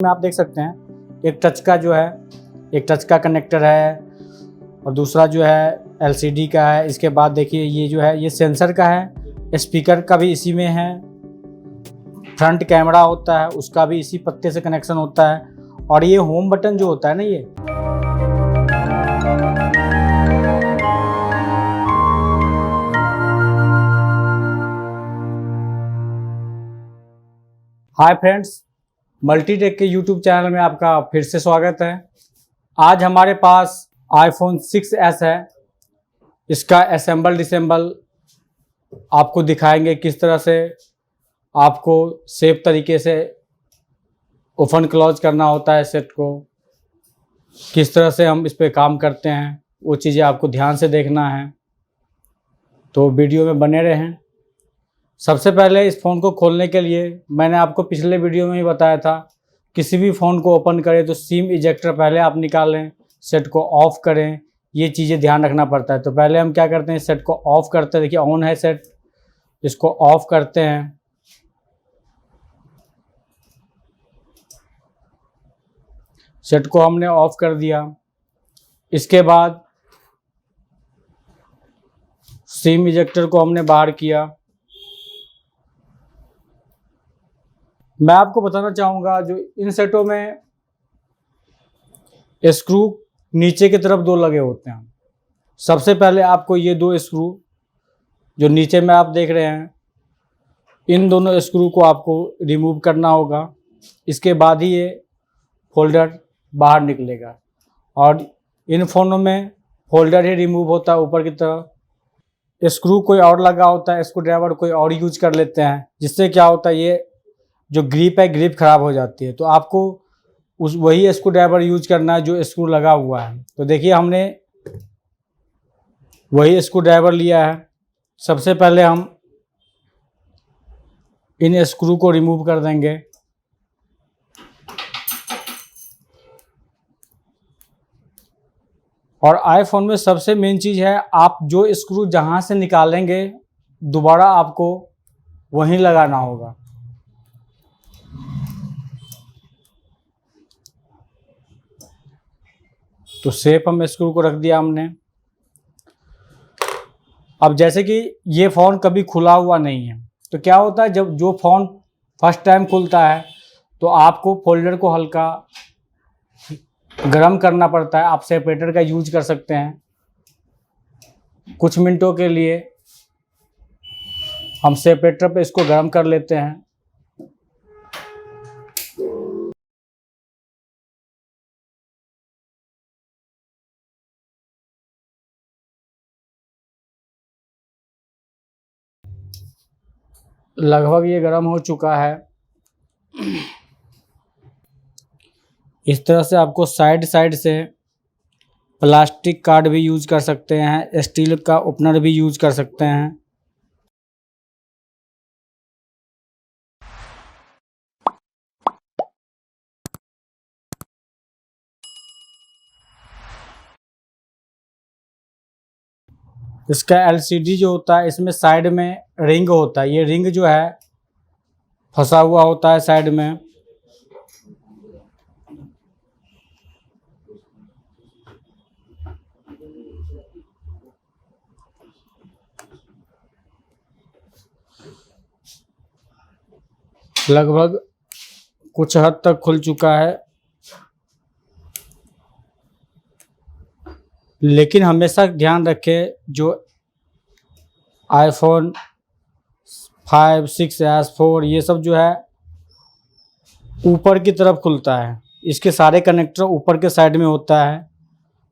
में आप देख सकते हैं एक टच का जो है, एक टच का कनेक्टर है और दूसरा जो है एलसीडी का है। इसके बाद देखिए ये जो है ये सेंसर का है, स्पीकर का भी इसी में है, फ्रंट कैमरा होता है उसका भी इसी पत्ते से कनेक्शन होता है। और ये होम बटन जो होता है ना, ये हाय फ्रेंड्स, मल्टीटेक के यूट्यूब चैनल में आपका फिर से स्वागत है। आज हमारे पास आईफोन 6s है। इसका असेंबल डिसेंबल आपको दिखाएंगे, किस तरह से आपको सेफ तरीके से ओपन क्लोज करना होता है सेट को, किस तरह से हम इस पे काम करते हैं, वो चीज़ें आपको ध्यान से देखना है, तो वीडियो में बने रहें। सबसे पहले इस फ़ोन को खोलने के लिए मैंने आपको पिछले वीडियो में ही बताया था, किसी भी फ़ोन को ओपन करें तो सिम इजेक्टर पहले आप निकालें, सेट को ऑफ़ करें, ये चीज़ें ध्यान रखना पड़ता है। तो पहले हम क्या करते हैं, सेट को ऑफ़ करते हैं। देखिए ऑन है सेट, इसको ऑफ़ करते हैं। सेट को हमने ऑफ़ कर दिया। इसके बाद सिम इजेक्टर को हमने बाहर किया। मैं आपको बताना चाहूँगा, जो इन सेटों में स्क्रू नीचे की तरफ दो लगे होते हैं। सबसे पहले आपको ये दो स्क्रू जो नीचे में आप देख रहे हैं, इन दोनों स्क्रू को आपको रिमूव करना होगा। इसके बाद ही ये फोल्डर बाहर निकलेगा। और इन फ़ोनों में फोल्डर ही रिमूव होता है ऊपर की तरफ। स्क्रू कोई और लगा होता है, स्क्रू ड्राइवर कोई और यूज कर लेते हैं, जिससे क्या होता है ये जो ग्रिप है, ग्रिप खराब हो जाती है। तो आपको उस वही स्क्रू ड्राइवर यूज करना है जो स्क्रू लगा हुआ है। तो देखिए हमने वही स्क्रू ड्राइवर लिया है। सबसे पहले हम इन स्क्रू को रिमूव कर देंगे। और आईफोन में सबसे मेन चीज़ है, आप जो स्क्रू जहाँ से निकालेंगे दोबारा आपको वहीं लगाना होगा। तो सेफ हम स्क्रू को रख दिया हमने। अब जैसे कि ये फ़ोन कभी खुला हुआ नहीं है, तो क्या होता है, जब जो फ़ोन फर्स्ट टाइम खुलता है तो आपको फोल्डर को हल्का गर्म करना पड़ता है। आप सेपरेटर का यूज कर सकते हैं। कुछ मिनटों के लिए हम सेपरेटर पे इसको गर्म कर लेते हैं। लगभग ये गर्म हो चुका है। इस तरह से आपको साइड साइड से प्लास्टिक कार्ड भी यूज कर सकते हैं, स्टील का ओपनर भी यूज कर सकते हैं। इसका एलसीडी जो होता है, इसमें साइड में रिंग होता है। ये रिंग जो है फंसा हुआ होता है साइड में। लगभग कुछ हद तक खुल चुका है, लेकिन हमेशा ध्यान रखें, जो आईफोन 5, 6s, 4 ये सब जो है ऊपर की तरफ खुलता है। इसके सारे कनेक्टर ऊपर के साइड में होता है,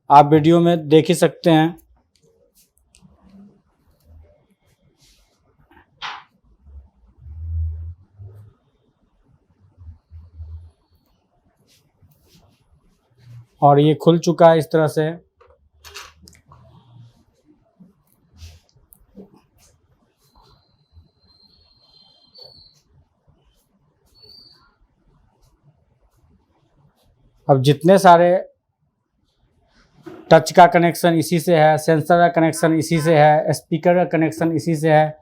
आप वीडियो में देख ही सकते हैं। और ये खुल चुका है इस तरह से। अब जितने सारे टच का कनेक्शन इसी से है, सेंसर का कनेक्शन इसी से है, स्पीकर का कनेक्शन इसी से है,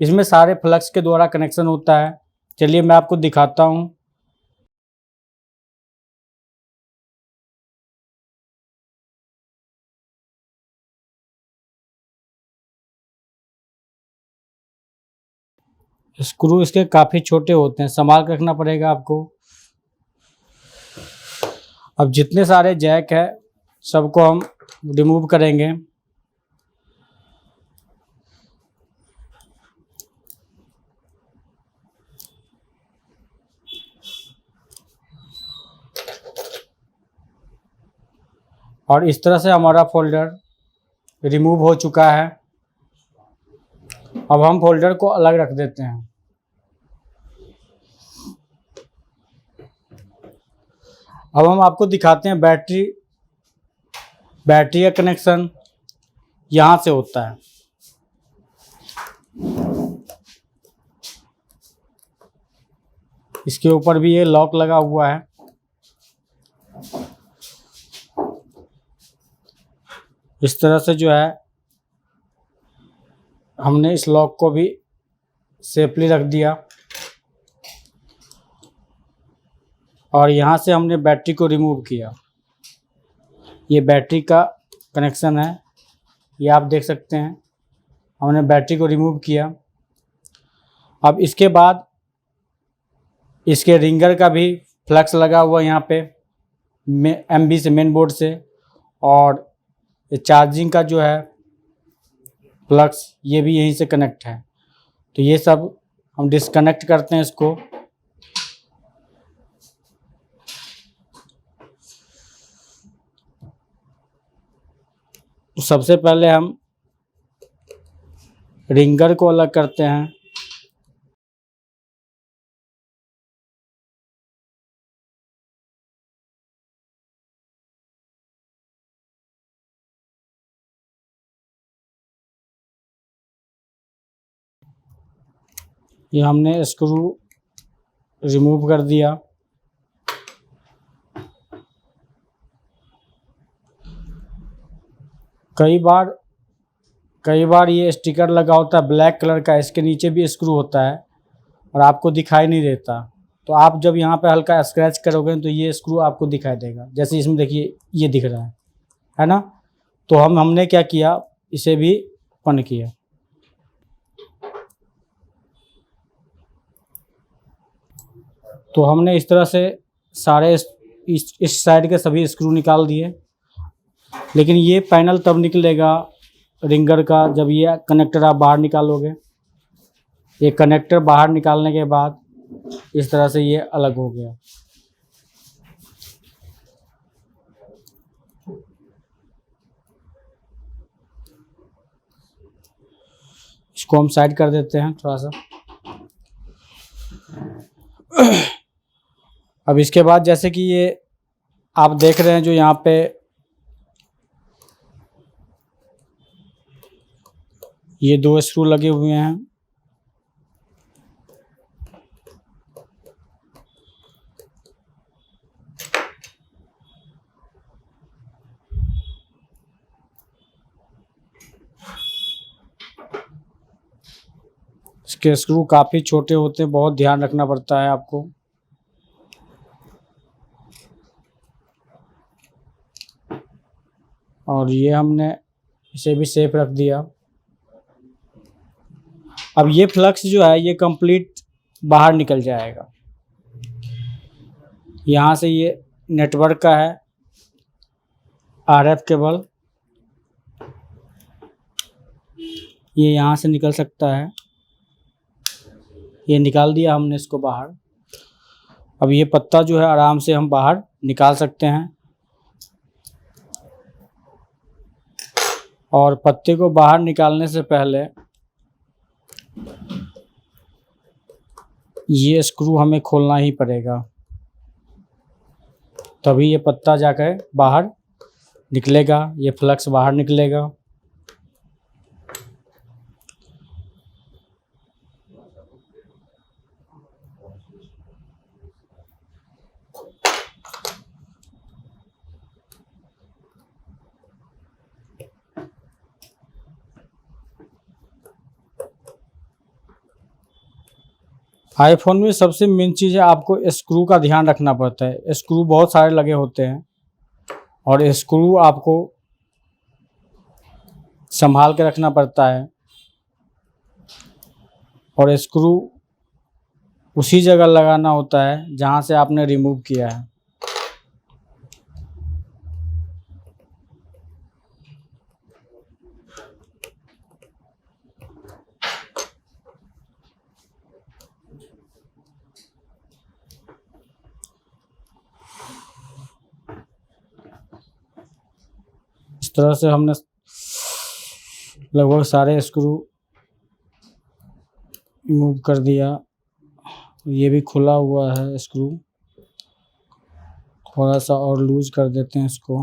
इसमें सारे फ्लक्स के द्वारा कनेक्शन होता है। चलिए मैं आपको दिखाता हूँ। स्क्रू इसके काफ़ी छोटे होते हैं, संभाल के रखना पड़ेगा आपको। अब जितने सारे जैक है सबको हम रिमूव करेंगे। और इस तरह से हमारा फोल्डर रिमूव हो चुका है। अब हम फोल्डर को अलग रख देते हैं। अब हम आपको दिखाते हैं बैटरी का कनेक्शन यहाँ से होता है। इसके ऊपर भी ये लॉक लगा हुआ है। इस तरह से जो है हमने इस लॉक को भी सेफली रख दिया। और यहाँ से हमने बैटरी को रिमूव किया। ये बैटरी का कनेक्शन है, ये आप देख सकते हैं। हमने बैटरी को रिमूव किया। अब इसके बाद इसके रिंगर का भी फ्लक्स लगा हुआ यहाँ पे MB से, मेन बोर्ड से। और चार्जिंग का जो है फ्लक्स ये भी यहीं से कनेक्ट है। तो ये सब हम डिस्कनेक्ट करते हैं इसको। तो सबसे पहले हम रिंगर को अलग करते हैं। ये हमने स्क्रू रिमूव कर दिया। कई बार ये स्टिकर लगा होता है ब्लैक कलर का, इसके नीचे भी स्क्रू होता है और आपको दिखाई नहीं देता। तो आप जब यहाँ पे हल्का स्क्रैच करोगे तो ये स्क्रू आपको दिखाई देगा। जैसे इसमें देखिए ये दिख रहा है ना। तो हमने क्या किया, इसे भी ओपन किया। तो हमने इस तरह से सारे इस साइड के सभी स्क्रू निकाल दिए। लेकिन ये पैनल तब निकलेगा रिंगर का जब ये कनेक्टर आप बाहर निकालोगे। ये कनेक्टर बाहर निकालने के बाद इस तरह से ये अलग हो गया। इसको हम साइड कर देते हैं थोड़ा सा। अब इसके बाद जैसे कि ये आप देख रहे हैं जो यहाँ पे ये 2 स्क्रू लगे हुए हैं। इसके स्क्रू काफ़ी छोटे होते हैं, बहुत ध्यान रखना पड़ता है आपको। और ये हमने इसे भी सेफ रख दिया। अब ये फ्लक्स जो है ये कंप्लीट बाहर निकल जाएगा। यहाँ से ये नेटवर्क का है RF केबल, ये यहाँ से निकल सकता है। ये निकाल दिया हमने इसको बाहर। अब ये पत्ता जो है आराम से हम बाहर निकाल सकते हैं। और पत्ते को बाहर निकालने से पहले ये स्क्रू हमें खोलना ही पड़ेगा, तभी ये पत्ता जाकर बाहर निकलेगा, ये फ्लक्स बाहर निकलेगा। आईफोन में सबसे मेन चीज़ है आपको स्क्रू का ध्यान रखना पड़ता है। स्क्रू बहुत सारे लगे होते हैं और स्क्रू आपको संभाल के रखना पड़ता है। और स्क्रू उसी जगह लगाना होता है जहाँ से आपने रिमूव किया है। इस तरह से हमने लगभग सारे स्क्रू रिमूव कर दिया। ये भी खुला हुआ है स्क्रू, थोड़ा सा और लूज कर देते हैं इसको,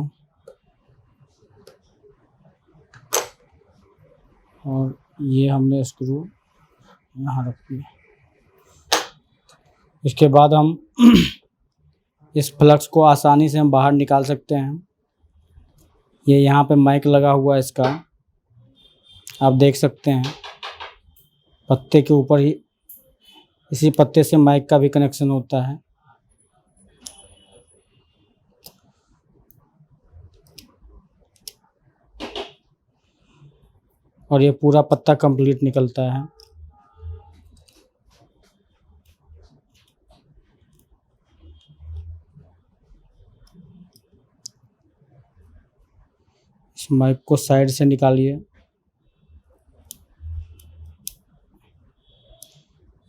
और ये हमने स्क्रू यहाँ रख दिया। इसके बाद हम इस फ्लक्स को आसानी से हम बाहर निकाल सकते हैं। ये यहाँ पे माइक लगा हुआ है इसका, आप देख सकते हैं पत्ते के ऊपर ही, इसी पत्ते से माइक का भी कनेक्शन होता है। और ये पूरा पत्ता कंप्लीट निकलता है। इस माइक को साइड से निकालिए,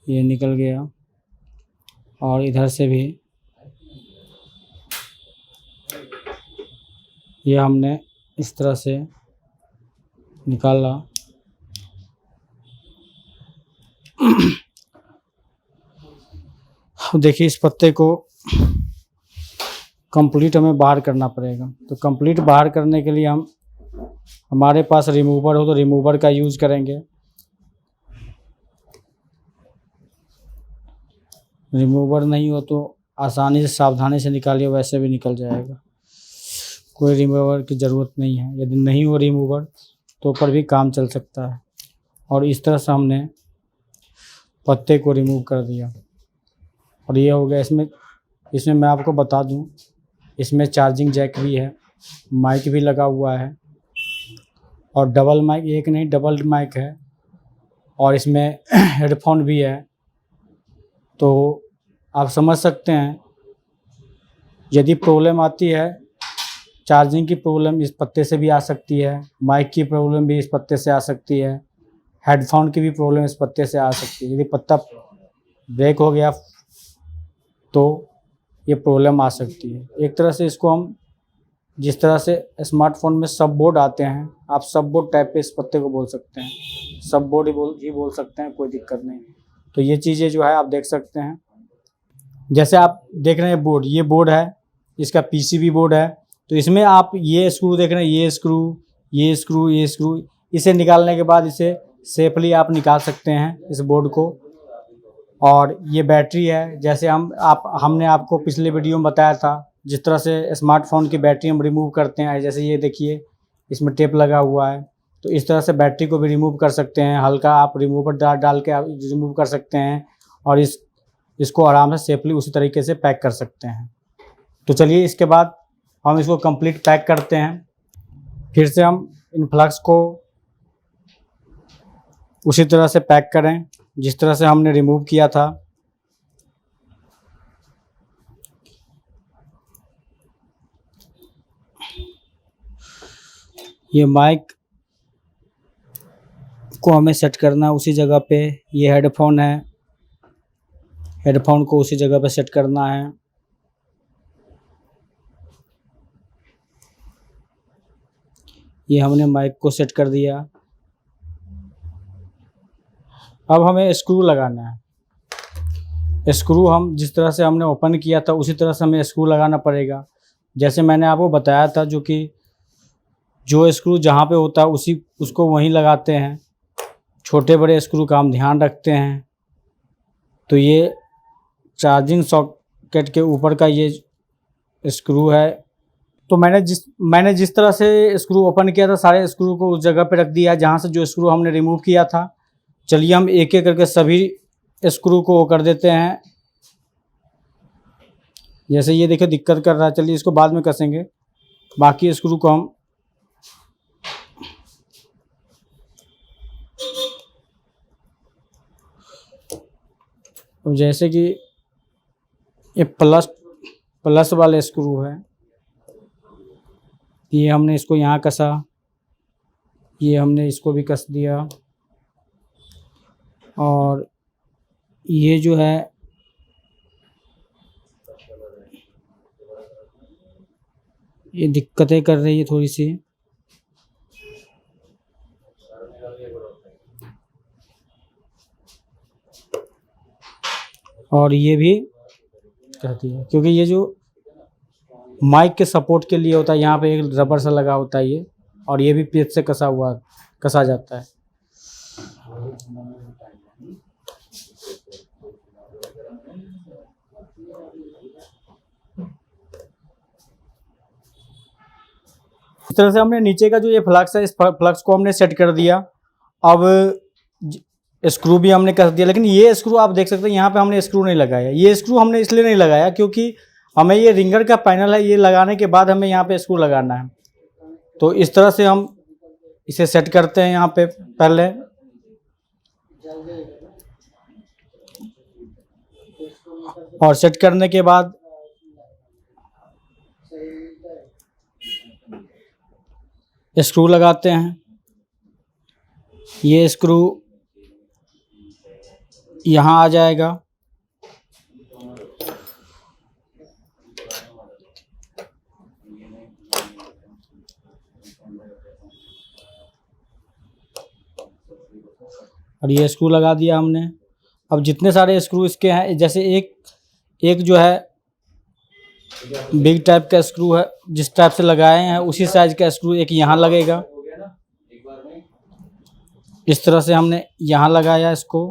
ये निकल गया, और इधर से भी ये हमने इस तरह से निकाला। देखिए इस पत्ते को कंप्लीट हमें बाहर करना पड़ेगा। तो कंप्लीट बाहर करने के लिए हम, हमारे पास रिमूवर हो तो रिमूवर का यूज़ करेंगे। रिमूवर नहीं हो तो आसानी से सावधानी से निकालिए, वैसे भी निकल जाएगा, कोई रिमूवर की ज़रूरत नहीं है। यदि नहीं हो रिमूवर तो ऊपर भी काम चल सकता है। और इस तरह से हमने पत्ते को रिमूव कर दिया, और ये हो गया। इसमें मैं आपको बता दूं, इसमें चार्जिंग जैक भी है, माइक भी लगा हुआ है, और डबल माइक, एक नहीं डबल माइक है, और इसमें हेडफोन भी है। तो आप समझ सकते हैं, यदि प्रॉब्लम आती है, चार्जिंग की प्रॉब्लम इस पत्ते से भी आ सकती है, माइक की प्रॉब्लम भी इस पत्ते से आ सकती है, हेडफोन की भी प्रॉब्लम इस पत्ते से आ सकती है। यदि पत्ता ब्रेक हो गया तो ये प्रॉब्लम आ सकती है। एक तरह से इसको हम, जिस तरह से स्मार्टफोन में सब बोर्ड आते हैं, आप सब बोर्ड टाइप पे इस पत्ते को बोल सकते हैं, सब बोर्ड ही बोल सकते हैं, कोई दिक्कत नहीं। तो ये चीज़ें जो है आप देख सकते हैं। जैसे आप देख रहे हैं बोर्ड, ये बोर्ड है, इसका पीसीबी बोर्ड है। तो इसमें आप ये स्क्रू देख रहे हैं, ये स्क्रू, इसे निकालने के बाद इसे सेफली आप निकाल सकते हैं इस बोर्ड को। और ये बैटरी है, जैसे हमने आपको पिछले वीडियो में बताया था, जिस तरह से स्मार्टफोन की बैटरी हम रिमूव करते हैं। जैसे ये देखिए, इसमें टेप लगा हुआ है, तो इस तरह से बैटरी को भी रिमूव कर सकते हैं। हल्का आप रिमूवर डाल के आप रिमूव कर सकते हैं, और इसको आराम से सेफली उसी तरीके से पैक कर सकते हैं। तो चलिए इसके बाद हम इसको कंप्लीट पैक करते हैं। फिर से हम इन फ्लक्स को उसी तरह से पैक करें जिस तरह से हमने रिमूव किया था। ये माइक को हमें सेट करना है उसी जगह पे। ये हेडफोन है, हेडफोन को उसी जगह पे सेट करना है। ये हमने माइक को सेट कर दिया। अब हमें स्क्रू लगाना है। स्क्रू हम जिस तरह से हमने ओपन किया था उसी तरह से हमें स्क्रू लगाना पड़ेगा। जैसे मैंने आपको बताया था, जो स्क्रू जहाँ पे होता है उसको वहीं लगाते हैं। छोटे बड़े स्क्रू का हम ध्यान रखते हैं। तो ये चार्जिंग सॉकेट के ऊपर का ये स्क्रू है। तो मैंने जिस तरह से स्क्रू ओपन किया था, सारे स्क्रू को उस जगह पे रख दिया जहाँ से जो स्क्रू हमने रिमूव किया था। चलिए हम एक एक करके सभी स्क्रू को कर देते हैं। जैसे ये देखिए दिक्कत कर रहा है, चलिए इसको बाद में कसेंगे। बाकी स्क्रू को हम अब जैसे कि ये प्लस वाले स्क्रू है, ये हमने इसको यहाँ कसा, ये हमने इसको भी कस दिया, और ये जो है ये दिक्कतें कर रही है थोड़ी सी। और ये भी कहती है क्योंकि ये जो माइक के सपोर्ट के लिए होता है, यहाँ पे एक रबर सा लगा होता है ये, और ये भी पेच से कसा जाता है। इस तरह से हमने नीचे का जो ये फ्लक्स है, इस फ्लक्स को हमने सेट कर दिया। अब स्क्रू भी हमने कस दिया, लेकिन ये स्क्रू आप देख सकते हैं यहाँ पे हमने स्क्रू नहीं लगाया। ये स्क्रू हमने इसलिए नहीं लगाया क्योंकि हमें ये रिंगर का पैनल है, ये लगाने के बाद हमें यहाँ पे स्क्रू लगाना है। तो इस तरह से हम इसे सेट करते हैं यहाँ पे पहले। और सेट करने के बाद स्क्रू लगाते हैं। ये स्क्रू यहाँ आ जाएगा, और ये स्क्रू लगा दिया हमने। अब जितने सारे स्क्रू इसके हैं, जैसे एक जो है बिग टाइप का स्क्रू है, जिस टाइप से लगाए हैं उसी साइज का स्क्रू एक यहाँ लगेगा। इस तरह से हमने यहाँ लगाया इसको।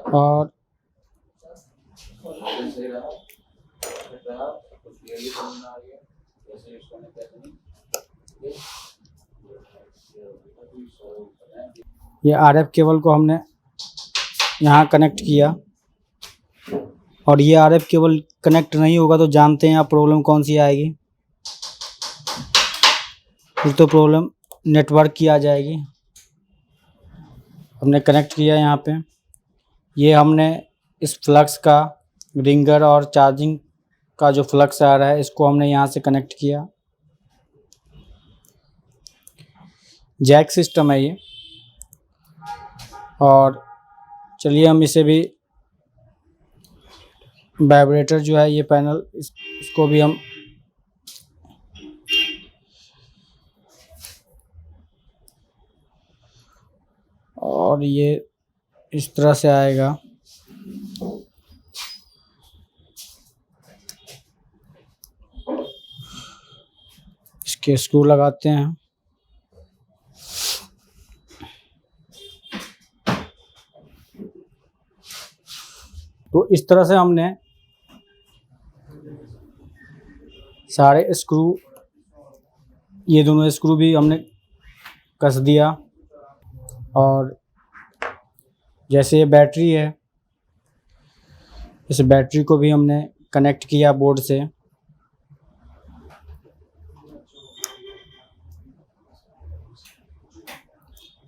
और ये आरएफ केबल को हमने यहाँ कनेक्ट किया, और ये आरएफ केबल कनेक्ट नहीं होगा तो जानते हैं आप प्रॉब्लम कौन सी आएगी। फिर तो प्रॉब्लम नेटवर्क की आ जाएगी। हमने कनेक्ट किया यहाँ पे। ये हमने इस फ्लक्स का रिंगर और चार्जिंग का जो फ्लक्स आ रहा है, इसको हमने यहाँ से कनेक्ट किया। जैक सिस्टम है ये। और चलिए हम इसे भी वाइब्रेटर जो है ये पैनल, इसको भी हम और ये इस तरह से आएगा। इसके स्क्रू लगाते हैं। तो इस तरह से हमने सारे स्क्रू, ये दोनों स्क्रू भी हमने कस दिया। और जैसे ये बैटरी है, इस बैटरी को भी हमने कनेक्ट किया बोर्ड से।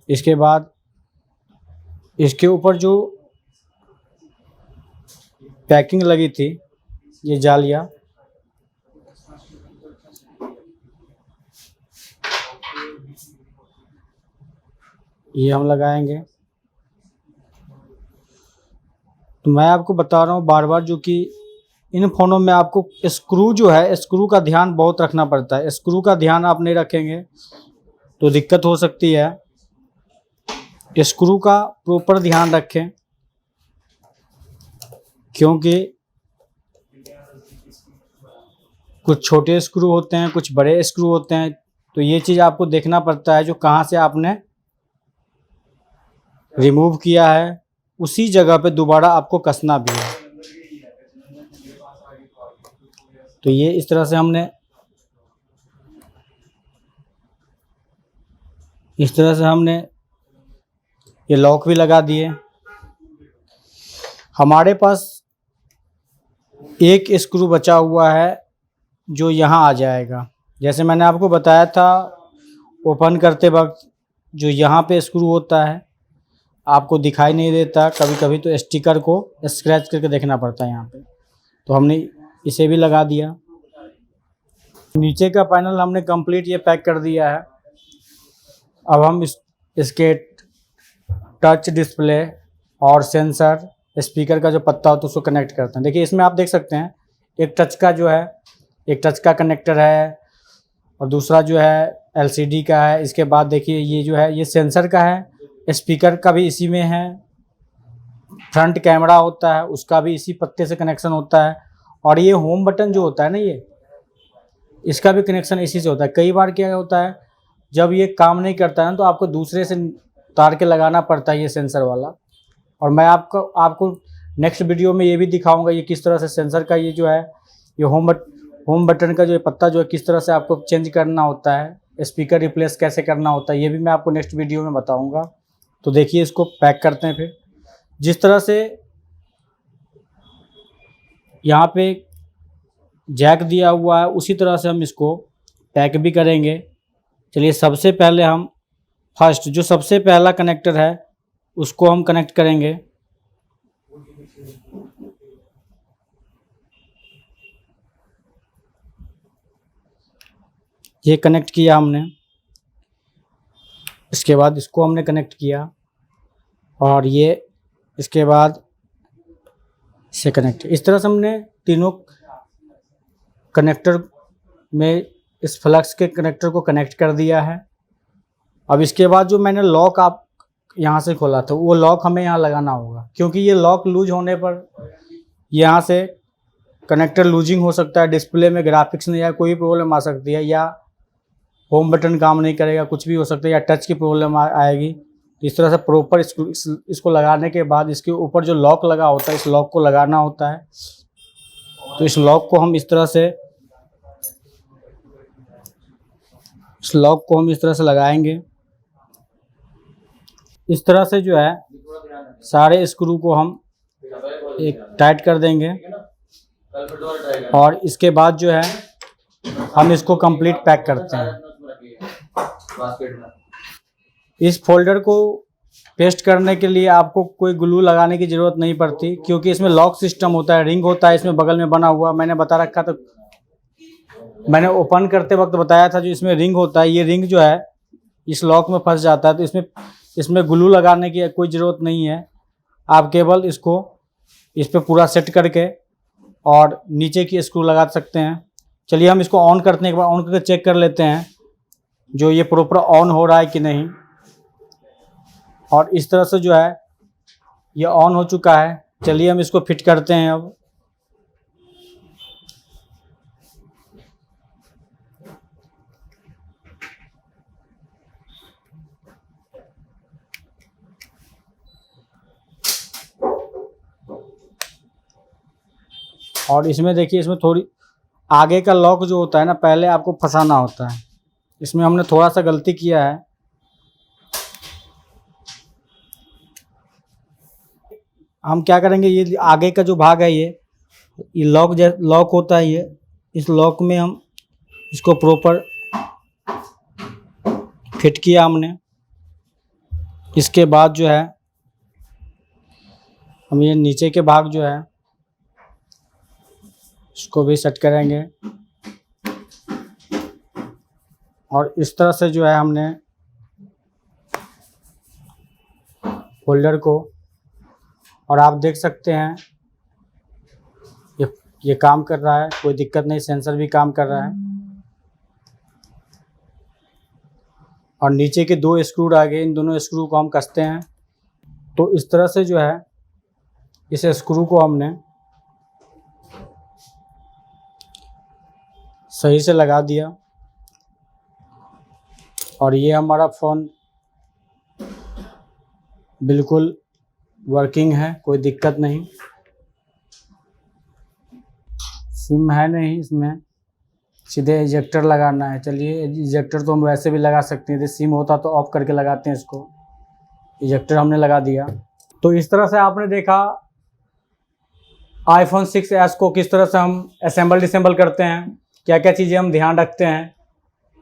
इसके बाद इसके ऊपर जो पैकिंग लगी थी, ये जालियाँ, ये हम लगाएंगे। तो मैं आपको बता रहा हूँ बार बार, जो कि इन फ़ोनों में आपको स्क्रू जो है, स्क्रू का ध्यान बहुत रखना पड़ता है। स्क्रू का ध्यान आप नहीं रखेंगे तो दिक्कत हो सकती है। स्क्रू का प्रॉपर ध्यान रखें, क्योंकि कुछ छोटे स्क्रू होते हैं, कुछ बड़े स्क्रू होते हैं। तो ये चीज़ आपको देखना पड़ता है, जो कहाँ से आपने रिमूव किया है उसी जगह पे दोबारा आपको कसना भी है। तो ये इस तरह से हमने ये लॉक भी लगा दिए। हमारे पास एक स्क्रू बचा हुआ है जो यहाँ आ जाएगा। जैसे मैंने आपको बताया था, ओपन करते वक्त जो यहाँ पे स्क्रू होता है आपको दिखाई नहीं देता, कभी कभी तो स्टिकर को स्क्रैच करके देखना पड़ता है यहाँ पे, तो हमने इसे भी लगा दिया। नीचे का पैनल हमने कंप्लीट ये पैक कर दिया है। अब हम इसके टच डिस्प्ले और सेंसर, स्पीकर का जो पत्ता होता है उसको कनेक्ट करते हैं। देखिए इसमें आप देख सकते हैं एक टच का जो है, एक टच का कनेक्टर है और दूसरा जो है एलसीडी का है। इसके बाद देखिए ये जो है ये सेंसर का है, स्पीकर का भी इसी में है, फ्रंट कैमरा होता है उसका भी इसी पत्ते से कनेक्शन होता है, और ये होम बटन जो होता है ना ये, इसका भी कनेक्शन इसी से होता है। कई बार क्या होता है जब ये काम नहीं करता है तो आपको दूसरे से तार के लगाना पड़ता है ये सेंसर वाला, और मैं आपको नेक्स्ट वीडियो में ये भी दिखाऊंगा ये किस तरह से सेंसर का ये जो है ये होम बटन का जो पत्ता जो है किस तरह से आपको चेंज करना होता है, स्पीकर रिप्लेस कैसे करना होता है, ये भी मैं आपको नेक्स्ट वीडियो में बताऊंगा। तो देखिए इसको पैक करते हैं। फिर जिस तरह से यहाँ पे जैक दिया हुआ है उसी तरह से हम इसको पैक भी करेंगे। चलिए सबसे पहले हम फर्स्ट जो सबसे पहला कनेक्टर है उसको हम कनेक्ट करेंगे। ये कनेक्ट किया हमने, इसके बाद इसको हमने कनेक्ट किया और ये इसके बाद से कनेक्ट, इस तरह से हमने तीनों कनेक्टर में इस फ्लक्स के कनेक्टर को कनेक्ट कर दिया है। अब इसके बाद जो मैंने लॉक आप यहाँ से खोला था वो लॉक हमें यहाँ लगाना होगा, क्योंकि ये लॉक लूज होने पर यहाँ से कनेक्टर लूजिंग हो सकता है, डिस्प्ले में ग्राफिक्स में या कोई प्रॉब्लम आ सकती है, या होम बटन काम नहीं करेगा, कुछ भी हो सकता है, या टच की प्रॉब्लम आएगी। तो इस तरह से प्रॉपर इसको लगाने के बाद इसके ऊपर जो लॉक लगा होता है इस लॉक को लगाना होता है। तो इस लॉक को हम इस तरह से लगाएंगे। इस तरह से जो है सारे स्क्रू को हम एक टाइट कर देंगे और इसके बाद जो है हम इसको कंप्लीट पैक करते हैं। इस फोल्डर को पेस्ट करने के लिए आपको कोई ग्लू लगाने की ज़रूरत नहीं पड़ती, क्योंकि इसमें लॉक सिस्टम होता है, रिंग होता है इसमें बगल में बना हुआ, मैंने बता रखा था, मैंने ओपन करते वक्त बताया था जो इसमें रिंग होता है, ये रिंग जो है इस लॉक में फंस जाता है, तो इसमें ग्लू लगाने की कोई ज़रूरत नहीं है। आप केवल इसको इस पर पूरा सेट करके और नीचे की स्क्रू लगा सकते हैं। चलिए हम इसको ऑन करते हैं, एक बार ऑन करके चेक कर लेते हैं जो ये प्रॉपर ऑन हो रहा है कि नहीं। और इस तरह से जो है ये ऑन हो चुका है। चलिए हम इसको फिट करते हैं अब। और इसमें देखिए इसमें थोड़ी आगे का लॉक जो होता है ना पहले आपको फंसाना होता है, इसमें हमने थोड़ा सा गलती किया है। हम क्या करेंगे, ये आगे का जो भाग है ये लॉक होता है, ये इस लॉक में हम इसको प्रॉपर फिट किया हमने। इसके बाद जो है हम ये नीचे के भाग जो है इसको भी सेट करेंगे और इस तरह से जो है हमने होल्डर को, और आप देख सकते हैं ये काम कर रहा है, कोई दिक्कत नहीं, सेंसर भी काम कर रहा है। और नीचे के दो स्क्रू आ गए, इन दोनों स्क्रू को हम कसते हैं। तो इस तरह से जो है इस स्क्रू को हमने सही से लगा दिया और ये हमारा फ़ोन बिल्कुल वर्किंग है, कोई दिक्कत नहीं। सिम है नहीं इसमें, सीधे इजेक्टर लगाना है। चलिए इजेक्टर तो हम वैसे भी लगा सकते हैं, यदि सिम होता तो ऑफ करके लगाते हैं इसको। इजेक्टर हमने लगा दिया। तो इस तरह से आपने देखा iPhone 6s को किस तरह से हम असेंबल डिसेंबल करते हैं, क्या क्या चीज़ें हम ध्यान रखते हैं।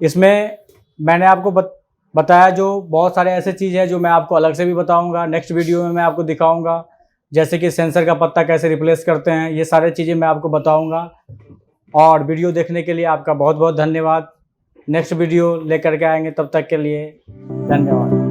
इसमें मैंने आपको बताया जो बहुत सारे ऐसे चीज़ है जो मैं आपको अलग से भी बताऊंगा। नेक्स्ट वीडियो में मैं आपको दिखाऊंगा, जैसे कि सेंसर का पत्ता कैसे रिप्लेस करते हैं, ये सारी चीज़ें मैं आपको बताऊंगा। और वीडियो देखने के लिए आपका बहुत बहुत धन्यवाद। नेक्स्ट वीडियो लेकर के आएंगे, तब तक के लिए धन्यवाद।